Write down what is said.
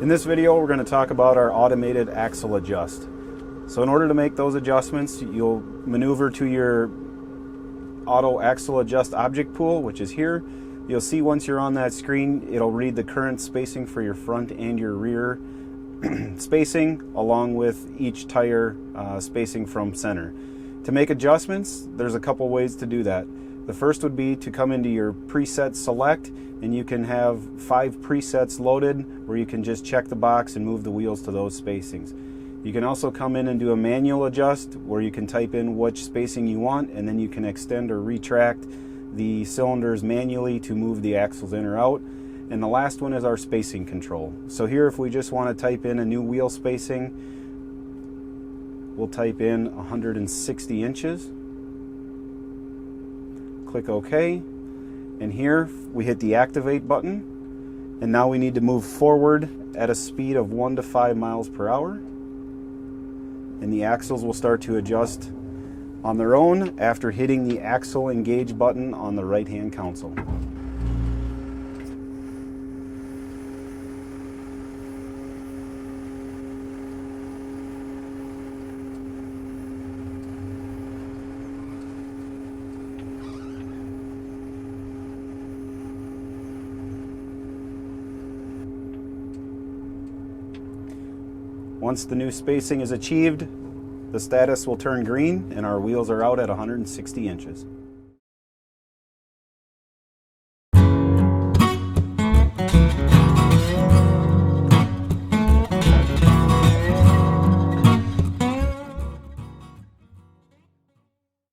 In this video, we're going to talk about our automated axle adjust. So in order to make those adjustments, you'll maneuver to your auto axle adjust object pool, which is here. You'll see once you're on that screen, it'll read the current spacing for your front and your rear spacing, along with each tire spacing from center. To make adjustments, there's a couple ways to do that. The first would be to come into your preset select, and you can have 5 presets loaded where you can just check the box and move the wheels to those spacings. You can also come in and do a manual adjust where you can type in which spacing you want, and then you can extend or retract the cylinders manually to move the axles in or out. And the last one is our spacing control. So here, if we just want to type in a new wheel spacing, we'll type in 160 inches. Click OK. And here we hit the activate button. And now we need to move forward at a speed of 1 to 5 miles per hour. And the axles will start to adjust on their own after hitting the axle engage button on the right hand console. Once the new spacing is achieved, the status will turn green and our wheels are out at 160 inches.